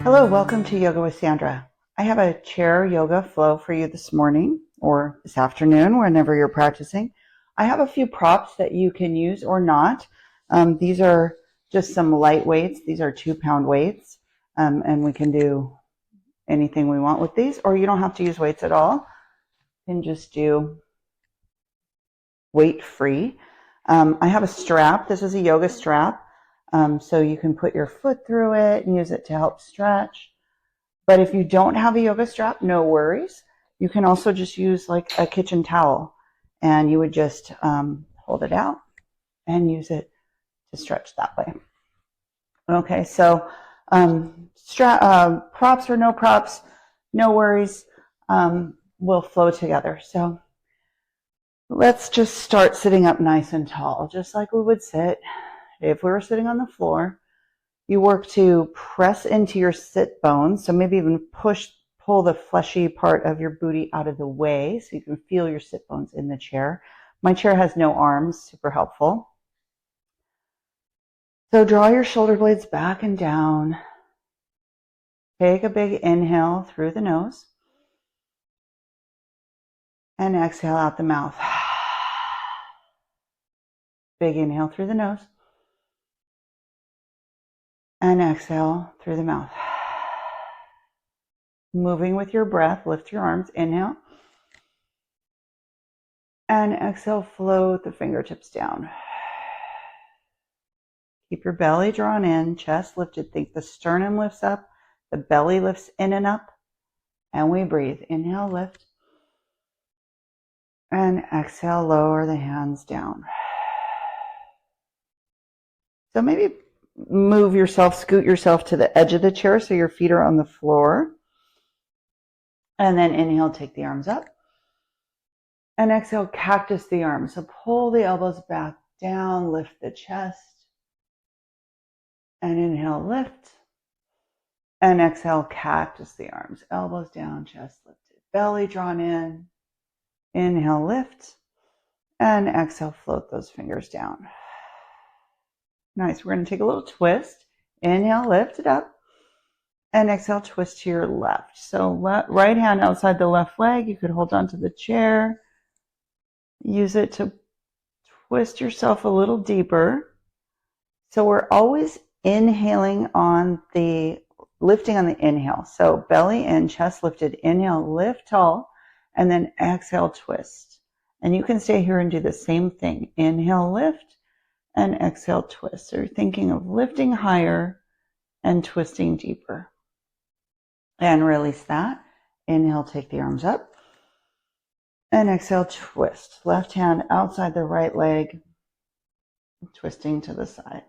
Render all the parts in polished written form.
Hello, welcome to Yoga with Sandra. I have a chair yoga flow for you this morning or this afternoon, whenever you're practicing. I have a few props that you can use or not. These are just some light weights. These are 2-pound weights, and we can do anything we want with these, or you don't have to use weights at all. You can just do weight free. I have a strap. This is a yoga strap, so you can put your foot through it and use it to help stretch. But if you don't have a yoga strap, no worries. You can also just use like a kitchen towel, and you would just hold it out and use it to stretch that way. Okay, so props or no props, no worries. We'll flow together. So let's just start sitting up nice and tall, just like we would sit if we were sitting on the floor. You work to press into your sit bones, so maybe even pull the fleshy part of your booty out of the way so you can feel your sit bones in the chair. My chair has no arms, super helpful. So draw your shoulder blades back and down. Take a big inhale through the nose and exhale out the mouth. Big inhale through the nose and exhale through the mouth. Moving with your breath, lift your arms, inhale. And exhale, float the fingertips down. Keep your belly drawn in, chest lifted. Think the sternum lifts up, the belly lifts in and up, and we breathe. Inhale, lift. And exhale, lower the hands down. So maybe move yourself, scoot yourself to the edge of the chair so your feet are on the floor. And then inhale, take the arms up. And exhale, cactus the arms. So pull the elbows back down, lift the chest. And inhale, lift. And exhale, cactus the arms. Elbows down, chest lifted. Belly drawn in. Inhale, lift. And exhale, float those fingers down. Nice. We're going to take a little twist. Inhale, lift it up. And exhale, twist to your left. So right hand outside the left leg. You could hold onto the chair. Use it to twist yourself a little deeper. So we're always inhaling on the, lifting on the inhale. So belly in, chest lifted, inhale, lift tall, and then exhale, twist. And you can stay here and do the same thing. Inhale, lift, and exhale, twist. So you're thinking of lifting higher and twisting deeper. And release that. Inhale, take the arms up. And exhale, twist. Left hand outside the right leg, twisting to the side.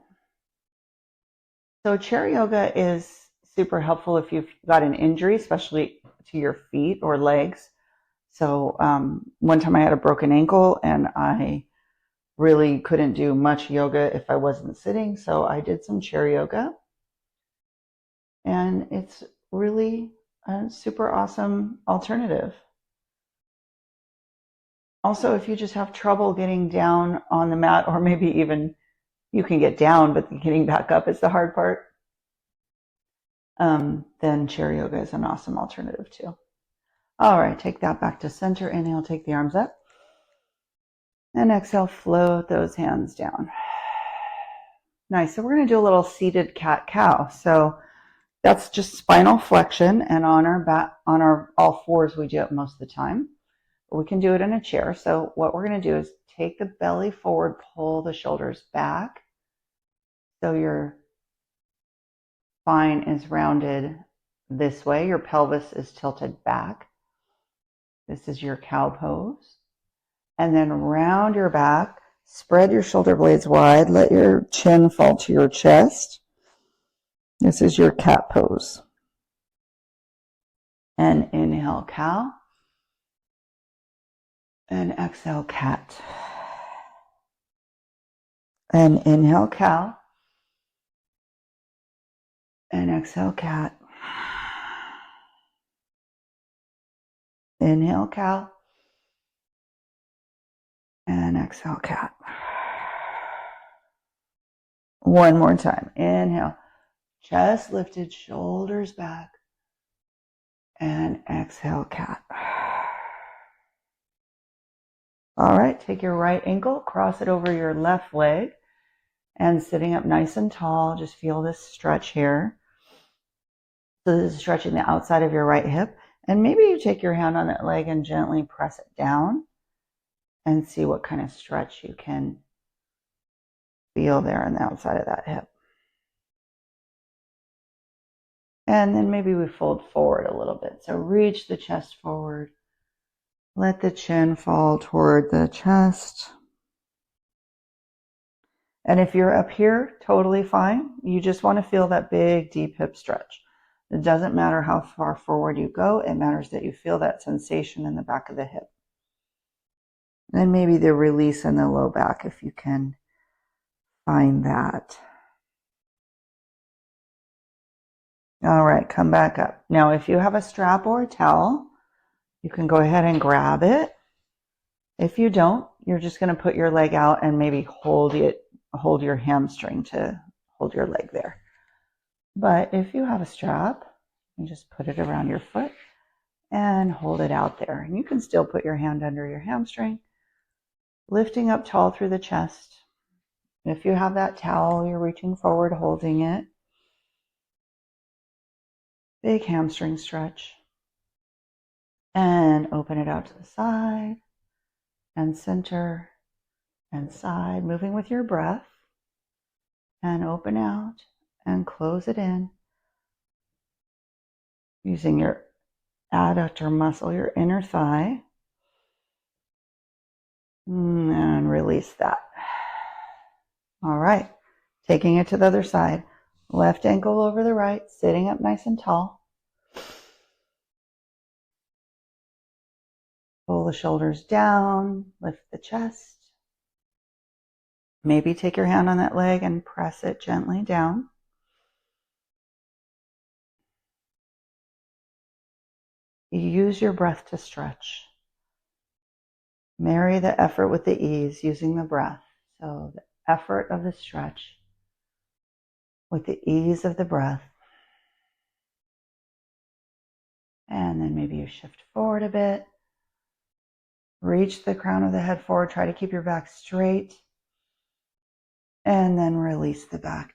So chair yoga is super helpful if you've got an injury, especially to your feet or legs. So one time I had a broken ankle and I really couldn't do much yoga if I wasn't sitting. So I did some chair yoga. And it's really a super awesome alternative. Also, if you just have trouble getting down on the mat, or maybe even you can get down, but getting back up is the hard part, then chair yoga is an awesome alternative too. All right, take that back to center. Inhale, take the arms up. And exhale, float those hands down. Nice. So we're going to do a little seated cat-cow. So that's just spinal flexion, and on our back, on our all fours, we do it most of the time. But we can do it in a chair. So what we're going to do is take the belly forward, pull the shoulders back. So your spine is rounded this way. Your pelvis is tilted back. This is your cow pose. And then round your back, spread your shoulder blades wide, let your chin fall to your chest. This is your cat pose. And inhale, cow. And exhale, cat. And inhale, cow. And exhale, cat. Inhale, cow. And exhale, cat. One more time. Inhale. Chest lifted, shoulders back. And exhale, cat. All right, take your right ankle, cross it over your left leg, and sitting up nice and tall, just feel this stretch here. So this is stretching the outside of your right hip. And maybe you take your hand on that leg and gently press it down and see what kind of stretch you can feel there on the outside of that hip. And then maybe we fold forward a little bit. So reach the chest forward. Let the chin fall toward the chest. And if you're up here, totally fine. You just want to feel that big, deep hip stretch. It doesn't matter how far forward you go. It matters that you feel that sensation in the back of the hip. And maybe the release in the low back if you can find that. All right, come back up. Now, if you have a strap or a towel, you can go ahead and grab it. If you don't, you're just going to put your leg out and maybe hold your hamstring to hold your leg there. But if you have a strap, you just put it around your foot and hold it out there. And you can still put your hand under your hamstring, lifting up tall through the chest. If you have that towel, you're reaching forward, holding it. Big hamstring stretch. And open it out to the side and center and side, moving with your breath. And open out and close it in. Using your adductor muscle, your inner thigh. And release that. All right. Taking it to the other side. Left ankle over the right, sitting up nice and tall. Pull the shoulders down, lift the chest. Maybe take your hand on that leg and press it gently down. Use your breath to stretch. Marry the effort with the ease using the breath. So the effort of the stretch with the ease of the breath. And then maybe you shift forward a bit. Reach the crown of the head forward. Try to keep your back straight. And then release the back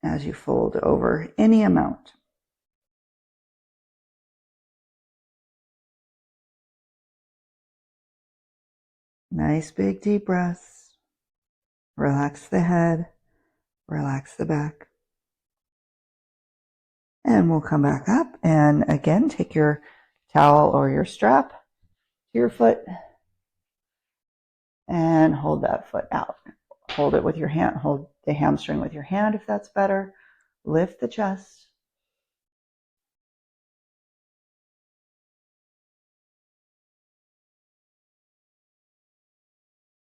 as you fold over any amount. Nice big deep breaths. Relax the head. Relax the back. And we'll come back up. And again, take your towel or your strap to your foot. And hold that foot out. Hold it with your hand. Hold the hamstring with your hand if that's better. Lift the chest.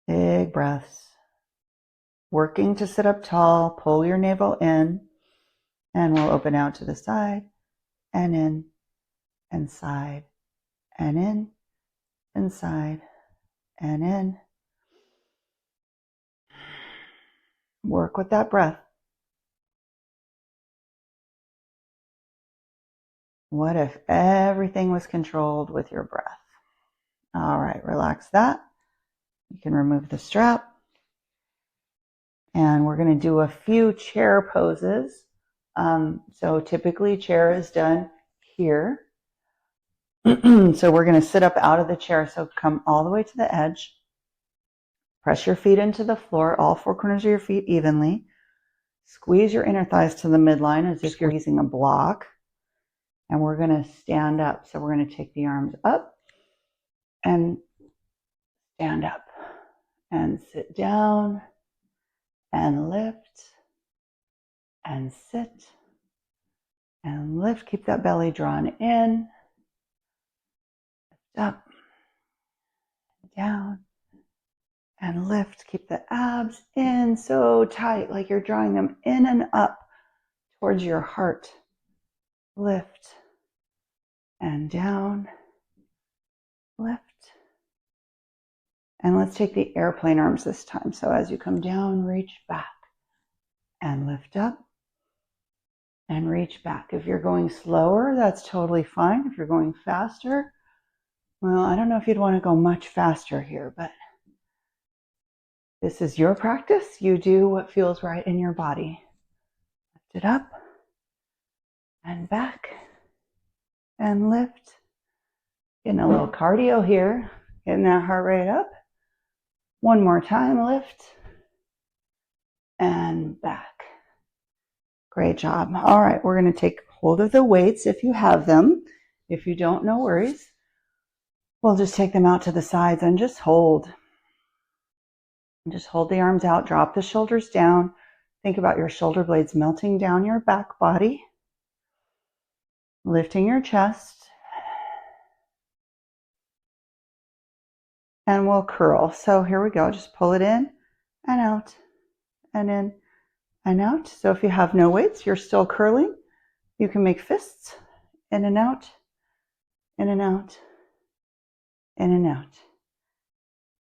Big breaths. Working to sit up tall. Pull your navel in. And we'll open out to the side. And in. And side. And in. And side. And in. Work with that breath. What if everything was controlled with your breath? All right, relax that. You can remove the strap. And we're going to do a few chair poses. So typically chair is done here. So we're going to sit up out of the chair. So come all the way to the edge. Press your feet into the floor, all four corners of your feet evenly. Squeeze your inner thighs to the midline as if you're squeezing a block. And we're going to stand up. So we're going to take the arms up and stand up and sit down and lift and sit and lift. Keep that belly drawn in, lift up, down, and lift. Keep the abs in so tight, like you're drawing them in and up towards your heart. Lift and down, lift. And let's take the airplane arms this time. So as you come down, reach back and lift up and reach back. If you're going slower, that's totally fine. If you're going faster, well, I don't know if you'd want to go much faster here, but this is your practice. You do what feels right in your body. Lift it up and back and lift. Getting a little cardio here, getting that heart rate up. One more time, lift and back. Great job. All right, we're going to take hold of the weights if you have them. If you don't, no worries. We'll just take them out to the sides and just hold. Just hold the arms out, drop the shoulders down. Think about your shoulder blades melting down your back body. Lifting your chest. And we'll curl. So here we go. Just pull it in and out and in and out. So if you have no weights, you're still curling. You can make fists in and out, in and out, in and out.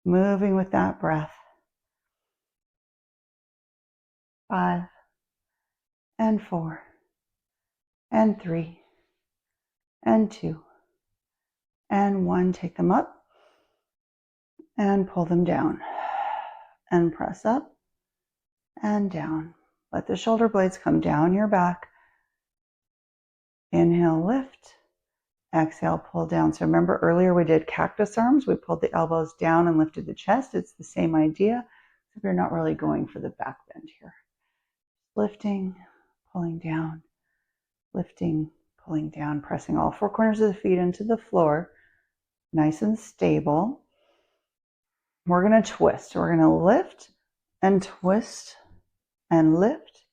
Moving with that breath. 5 and 4 and 3 and 2 and 1. Take them up and pull them down and press up and down. Let the shoulder blades come down your back. Inhale, lift. Exhale, pull down. So remember earlier we did cactus arms. We pulled the elbows down and lifted the chest. It's the same idea. So you're not really going for the back bend here. Lifting, pulling down, lifting, pulling down, pressing all 4 corners of the feet into the floor. Nice and stable. We're going to twist. We're going to lift and twist and lift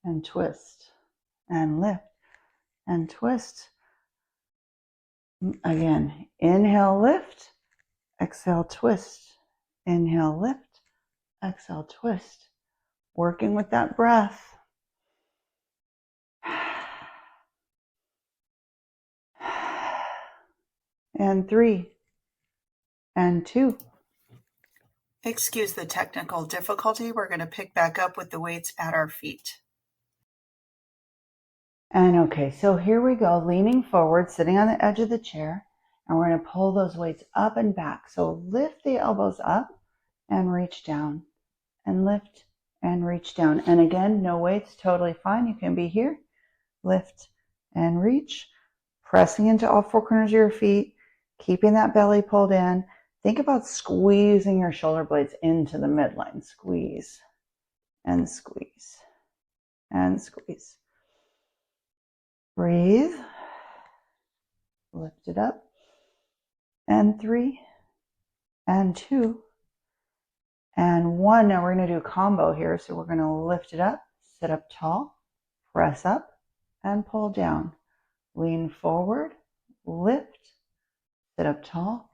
and twist and lift and twist. Again, inhale, lift, exhale, twist. Inhale, lift, exhale, twist. Working with that breath. And 3 and 2. Excuse the technical difficulty. We're going to pick back up with the weights at our feet. And okay, so here we go, leaning forward, sitting on the edge of the chair, and we're going to pull those weights up and back. So lift the elbows up and reach down, and lift and reach down. And again, no weights, totally fine. You can be here. Lift and reach, pressing into all 4 corners of your feet, keeping that belly pulled in. Think about squeezing your shoulder blades into the midline. Squeeze and squeeze and squeeze. Breathe. Lift it up. And 3 and 2 and 1. Now we're going to do a combo here. So we're going to lift it up, sit up tall, press up, and pull down. Lean forward, lift, sit up tall,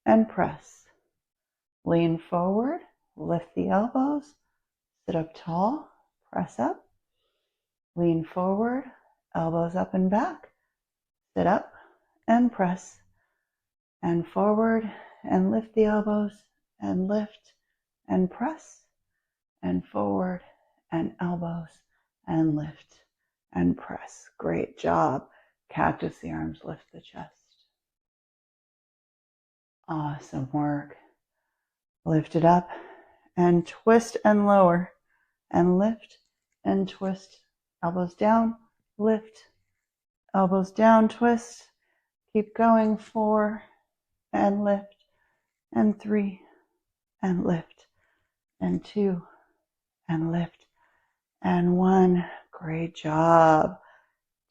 and press. Lean forward, lift the elbows, sit up tall, press up. Lean forward, elbows up and back, sit up and press. And forward and lift the elbows and lift and press. And forward and elbows and lift and press. Great job. Cactus the arms, lift the chest. Awesome work. Lift it up and twist and lower and lift and twist. Elbows down, lift, elbows down, twist. Keep going. 4 and lift and 3 and lift and 2 and lift and 1. Great job.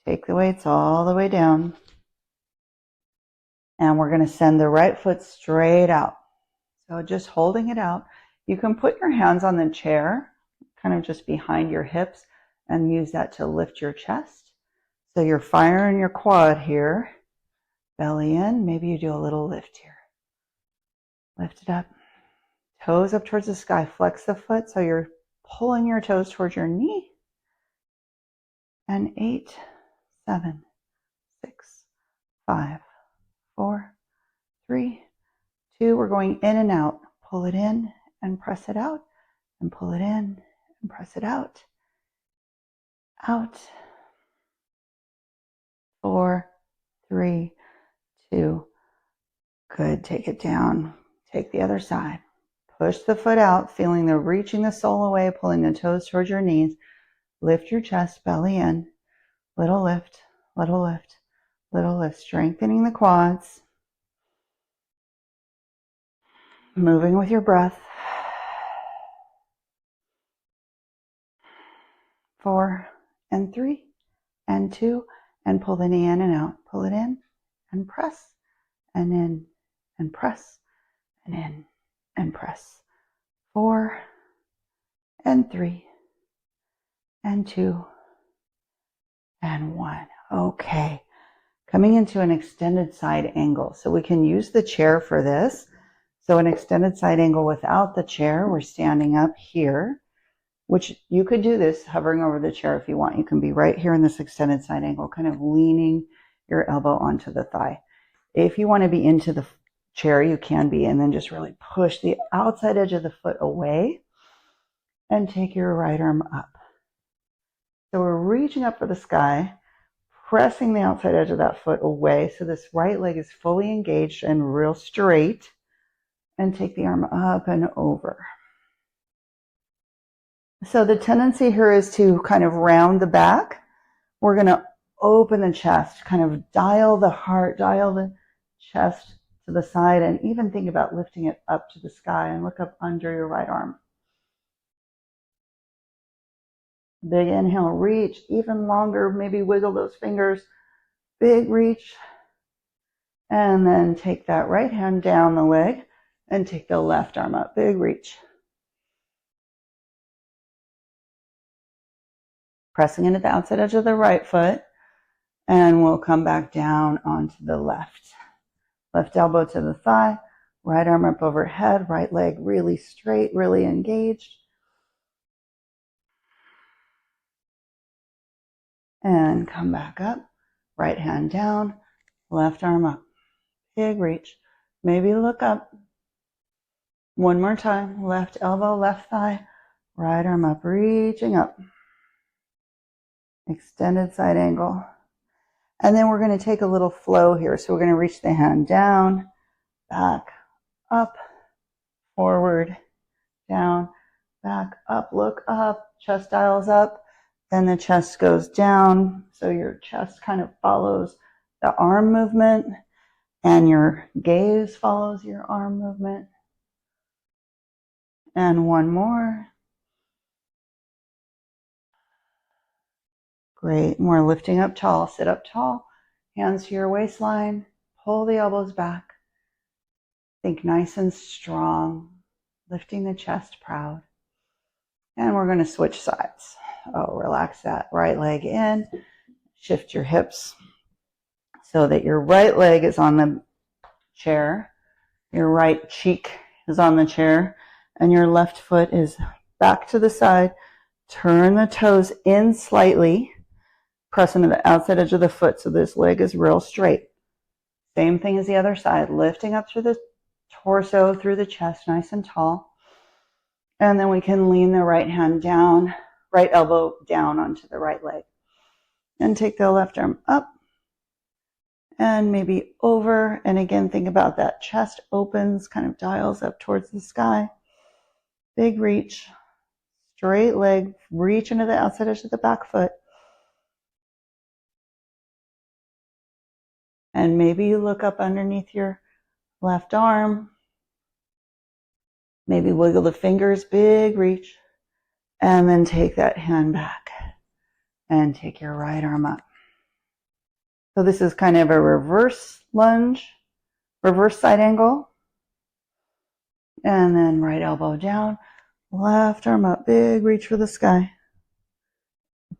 Take the weights all the way down. And we're going to send the right foot straight out. So just holding it out. You can put your hands on the chair, kind of just behind your hips, and use that to lift your chest. So you're firing your quad here. Belly in. Maybe you do a little lift here. Lift it up. Toes up towards the sky. Flex the foot so you're pulling your toes towards your knee. And 8, 7, 6, 5, 4, 3, 2. We're going in and out. Pull it in and press it out. And pull it in and press it out. Out. 4, 3, 2. Good. Take it down. Take the other side. Push the foot out, feeling the reaching the sole away, pulling the toes towards your knees. Lift your chest, belly in. Little lift, little lift, little lift. Strengthening the quads. Moving with your breath. 4 and 3 and 2, and pull the knee in and out. Pull it in and press and in and press and in and press. 4 and 3 and 2 and 1. Okay. Coming into an extended side angle. So we can use the chair for this. So an extended side angle without the chair, we're standing up here, which you could do this hovering over the chair if you want. You can be right here in this extended side angle, kind of leaning your elbow onto the thigh. If you want to be into the chair, you can be, and then just really push the outside edge of the foot away and take your right arm up. So we're reaching up for the sky, pressing the outside edge of that foot away so this right leg is fully engaged and real straight, and take the arm up and over. So the tendency here is to kind of round the back. We're going to open the chest, kind of dial the heart, dial the chest to the side, and even think about lifting it up to the sky and look up under your right arm. Big inhale, reach, even longer, maybe wiggle those fingers. Big reach. And then take that right hand down the leg and take the left arm up. Big reach. Pressing into the outside edge of the right foot. And we'll come back down onto the left. Left elbow to the thigh. Right arm up overhead. Right leg really straight, really engaged. And come back up. Right hand down. Left arm up. Big reach. Maybe look up. One more time. Left elbow, left thigh. Right arm up, reaching up. Extended side angle. And then we're going to take a little flow here. So we're going to reach the hand down, back, up, forward, down, back, up, look up, chest dials up. Then the chest goes down. So your chest kind of follows the arm movement and your gaze follows your arm movement. And one more. Great. More lifting up tall. Sit up tall. Hands to your waistline. Pull the elbows back. Think nice and strong. Lifting the chest proud. And we're going to switch sides. Oh, relax that right leg in. Shift your hips so that your right leg is on the chair. Your right cheek is on the chair. And your left foot is back to the side. Turn the toes in slightly. Press into the outside edge of the foot so this leg is real straight. Same thing as the other side. Lifting up through the torso, through the chest, nice and tall. And then we can lean the right hand down, right elbow down onto the right leg. And take the left arm up and maybe over. And again, think about that. Chest opens, kind of dials up towards the sky. Big reach. Straight leg. Reach into the outside edge of the back foot. And maybe you look up underneath your left arm. Maybe wiggle the fingers, big reach. And then take that hand back and take your right arm up. So this is kind of a reverse lunge, reverse side angle. And then right elbow down, left arm up, big reach for the sky.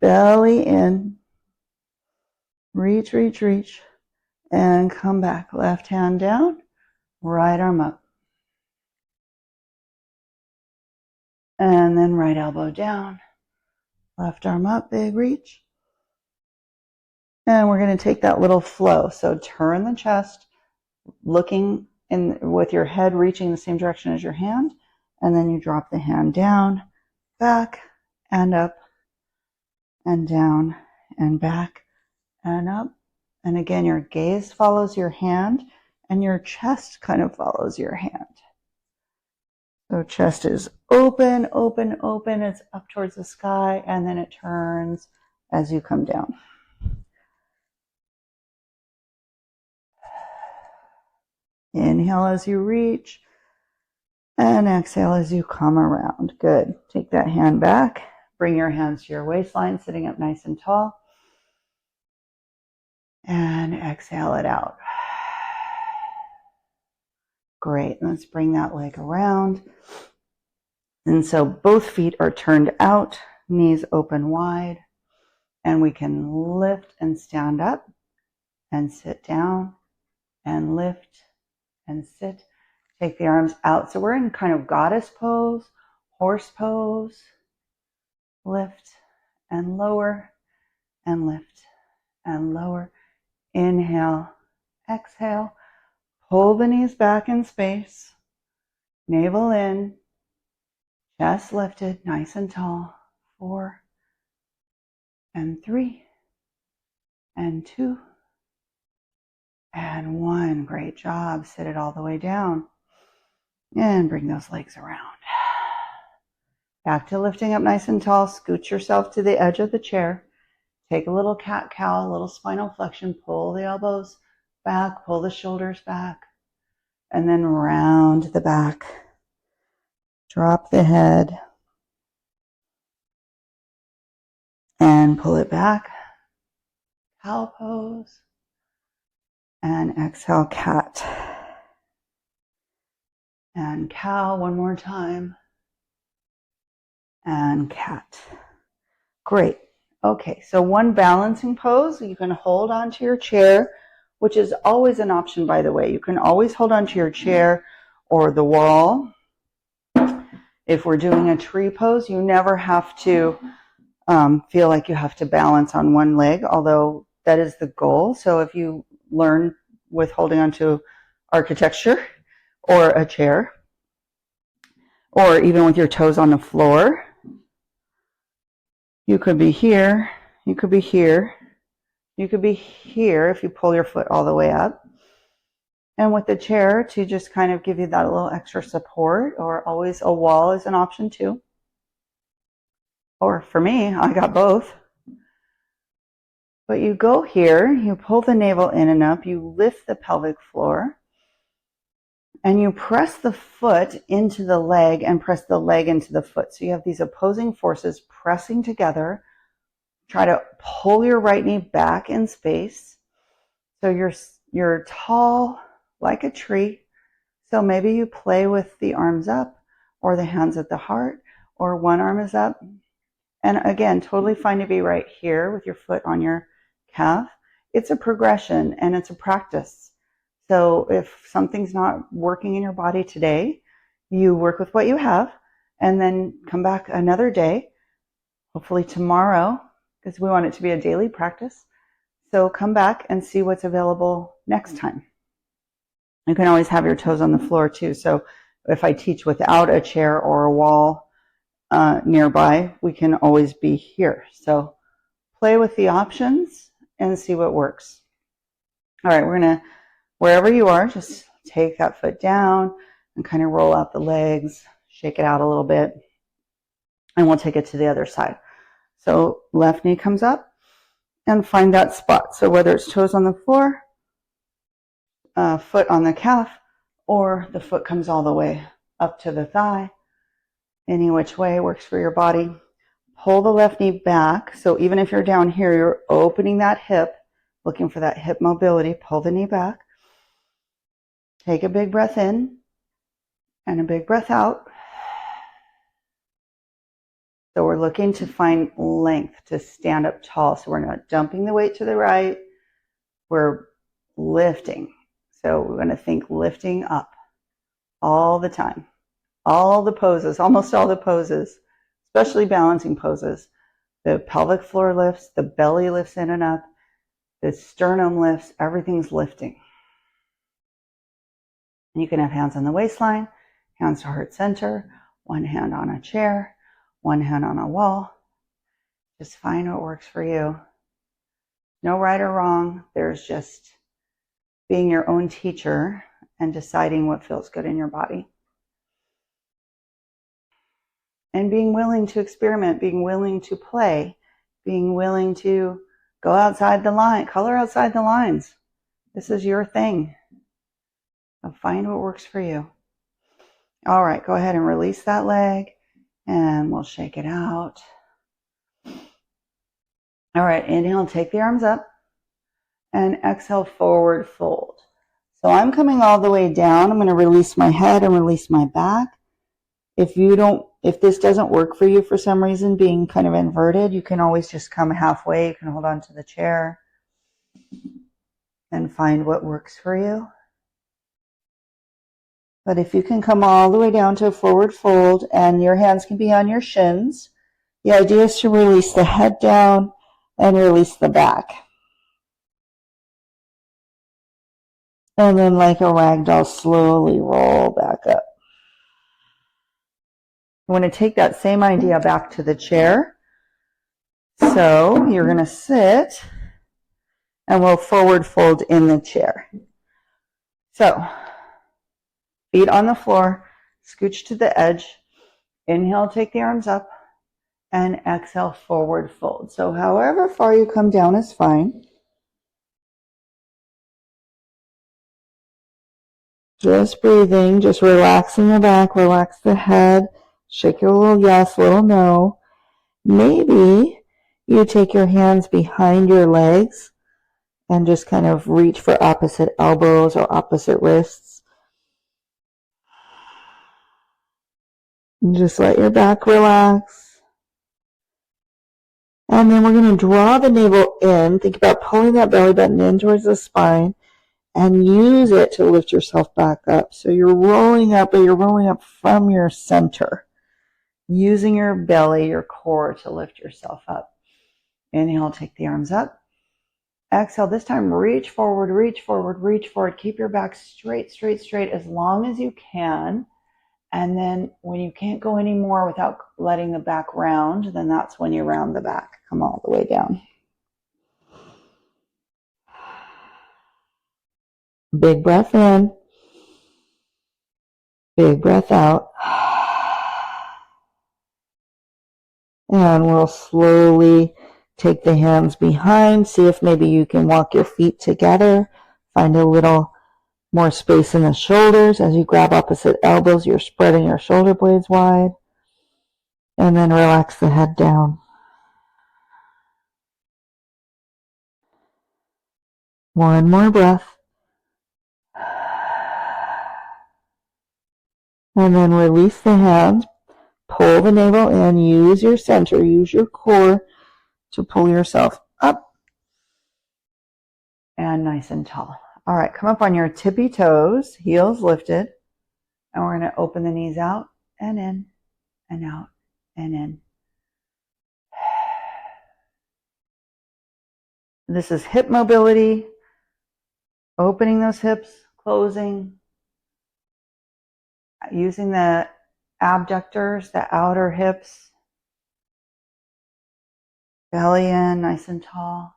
Belly in. Reach, reach, reach. And come back. Left hand down, right arm up. And then right elbow down, left arm up, big reach. And we're going to take that little flow. So turn the chest, looking in with your head reaching the same direction as your hand. And then you drop the hand down, back, and up, and down, and back, and up, And again, your gaze follows your hand and your chest kind of follows your hand. So chest is open, open, open. It's up towards the sky, and then it turns as you come down. Inhale as you reach, and exhale as you come around. Good. Take that hand back. Bring your hands to your waistline, sitting up nice and tall. And exhale it out. Great. Let's bring that leg around. And so both feet are turned out, knees open wide, and we can lift and stand up and sit down and lift and sit. Take the arms out. So we're in kind of goddess pose, horse pose. Lift and lower and lift and lower. Inhale, exhale. Pull the knees back in space. Navel in. Chest lifted, nice and tall. 4 and 3 and 2 and 1. Great job. Sit it all the way down. And bring those legs around. Back to lifting up nice and tall. Scoot yourself to the edge of the chair. Take a little cat-cow, a little spinal flexion. Pull the elbows back, pull the shoulders back, and then round the back. Drop the head and pull it back. Cow pose. And exhale, cat. And cow one more time. And cat. Great. Okay, so one balancing pose. You can hold onto your chair, which is always an option, by the way. You can always hold onto your chair or the wall. If we're doing a tree pose, you never have to feel like you have to balance on one leg, although that is the goal. So if you learn with holding onto architecture or a chair, or even with your toes on the floor, you could be here, you could be here, you could be here if you pull your foot all the way up. And with the chair, to just kind of give you that little extra support, or always a wall is an option too. Or for me, I got both. But you go here, you pull the navel in and up, you lift the pelvic floor, and you press the foot into the leg and press the leg into the foot. So you have these opposing forces pressing together. Try to pull your right knee back in space. So you're tall like a tree. So maybe you play with the arms up or the hands at the heart, or one arm is up. And again, totally fine to be right here with your foot on your calf. It's a progression and it's a practice. So if something's not working in your body today, you work with what you have and then come back another day, hopefully tomorrow, because we want it to be a daily practice. So come back and see what's available next time. You can always have your toes on the floor too. So if I teach without a chair or a wall nearby, we can always be here. So play with the options and see what works. All right, we're going to, wherever you are, just take that foot down and kind of roll out the legs, shake it out a little bit, and we'll take it to the other side. So left knee comes up and find that spot. So whether it's toes on the floor, foot on the calf, or the foot comes all the way up to the thigh, any which way works for your body. Pull the left knee back. So even if you're down here, you're opening that hip, looking for that hip mobility. Pull the knee back. Take a big breath in and a big breath out. So we're looking to find length to stand up tall. So we're not dumping the weight to the right. We're lifting. So we're going to think lifting up all the time. All the poses, almost all the poses, especially balancing poses. The pelvic floor lifts, the belly lifts in and up, the sternum lifts, everything's lifting. And you can have hands on the waistline, hands to heart center, one hand on a chair, one hand on a wall. Just find what works for you. No right or wrong. There's just being your own teacher and deciding what feels good in your body. And being willing to experiment, being willing to play, being willing to go outside the line, color outside the lines. This is your thing. So find what works for you. All right, go ahead and release that leg and we'll shake it out. All right, inhale, take the arms up and exhale, forward fold. So I'm coming all the way down. I'm going to release my head and release my back. If this doesn't work for you for some reason, being kind of inverted, you can always just come halfway. You can hold on to the chair and find what works for you. But if you can come all the way down to a forward fold and your hands can be on your shins, the idea is to release the head down and release the back. And then like a rag doll, slowly roll back up. You want to take that same idea back to the chair. So you're going to sit and we'll forward fold in the chair. So feet on the floor, scooch to the edge. Inhale, take the arms up and exhale, forward fold. So however far you come down is fine. Just breathing, just relaxing the back, relax the head, shake your little yes, little no. Maybe you take your hands behind your legs and just kind of reach for opposite elbows or opposite wrists. And just let your back relax. And then we're going to draw the navel in. Think about pulling that belly button in towards the spine and use it to lift yourself back up. So you're rolling up, but you're rolling up from your center, using your belly, your core to lift yourself up. Inhale, take the arms up. Exhale, this time reach forward, reach forward, reach forward. Keep your back straight, straight, straight as long as you can. And then when you can't go anymore without letting the back round, then that's when you round the back. Come all the way down. Big breath in. Big breath out. And we'll slowly take the hands behind. See if maybe you can walk your feet together. Find a little more space in the shoulders. As you grab opposite elbows, you're spreading your shoulder blades wide. And then relax the head down. One more breath. And then release the hands. Pull the navel in. Use your center. Use your core to pull yourself up. And nice and tall. All right, come up on your tippy toes, heels lifted. And we're going to open the knees out and in and out and in. This is hip mobility. Opening those hips, closing. Using the abductors, the outer hips. Belly in, nice and tall.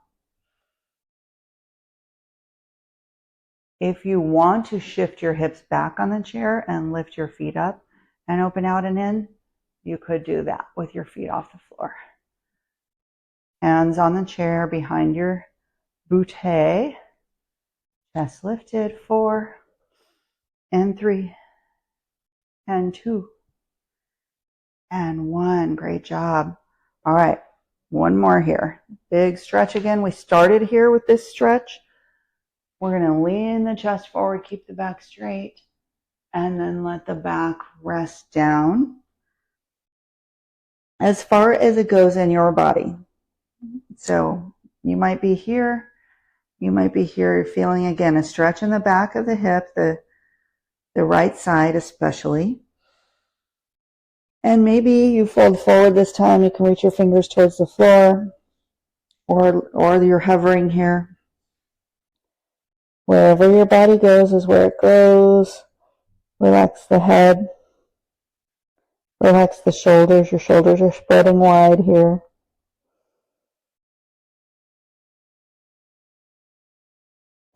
If you want to shift your hips back on the chair and lift your feet up and open out and in, you could do that with your feet off the floor. Hands on the chair behind your bootay. Chest lifted, 4 and 3 and 2 and 1. Great job. All right, one more here. Big stretch again. We started here with this stretch. We're going to lean the chest forward, keep the back straight, and then let the back rest down as far as it goes in your body. So you might be here. You might be here. You're feeling, again, a stretch in the back of the hip, the right side especially. And maybe you fold forward this time. You can reach your fingers towards the floor, or you're hovering here. Wherever your body goes is where it goes. Relax the head. Relax the shoulders. Your shoulders are spreading wide here.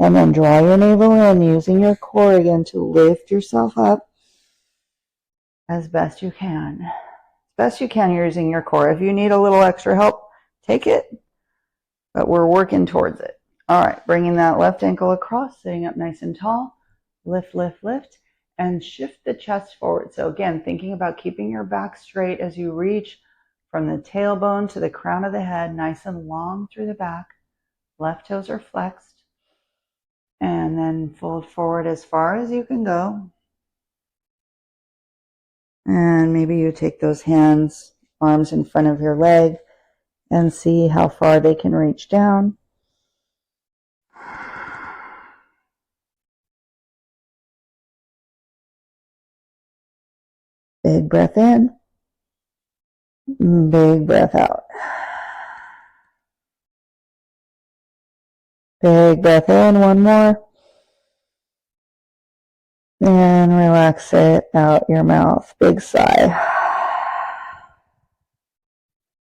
And then draw your navel in, using your core again to lift yourself up as best you can. As best you can using your core. If you need a little extra help, take it. But we're working towards it. All right, bringing that left ankle across, sitting up nice and tall. Lift, lift, lift, and shift the chest forward. So again, thinking about keeping your back straight as you reach from the tailbone to the crown of the head, nice and long through the back. Left toes are flexed. And then fold forward as far as you can go. And maybe you take those hands, arms in front of your leg, and see how far they can reach down. Big breath in. Big breath out. Big breath in, one more. And relax it out your mouth. Big sigh.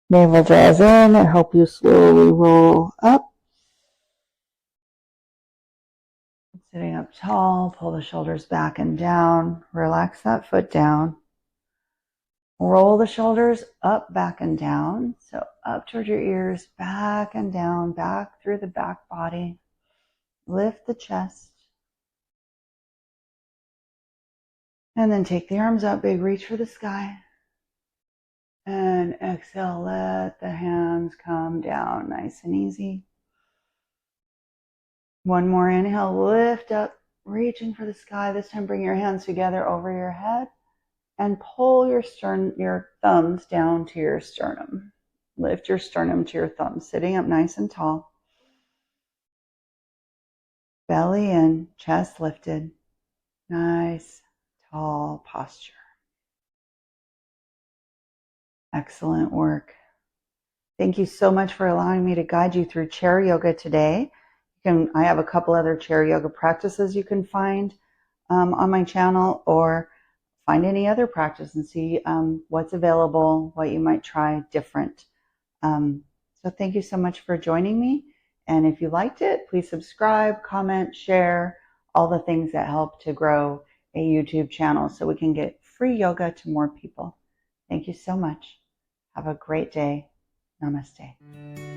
Navel draws in. I help you slowly roll up. Sitting up tall, pull the shoulders back and down. Relax that foot down. Roll the shoulders up, back, and down. So up toward your ears, back and down, back through the back body. Lift the chest. And then take the arms up, big reach for the sky. And exhale, let the hands come down, nice and easy. One more inhale, lift up, reaching for the sky. This time bring your hands together over your head. And pull your thumbs down to your sternum. Lift your sternum to your thumbs, sitting up nice and tall. Belly in, chest lifted. Nice, tall posture. Excellent work. Thank you so much for allowing me to guide you through chair yoga today. I have a couple other chair yoga practices you can find on my channel, or find any other practice and see what's available, what you might try different. So thank you so much for joining me. And if you liked it, please subscribe, comment, share, all the things that help to grow a YouTube channel so we can get free yoga to more people. Thank you so much. Have a great day. Namaste.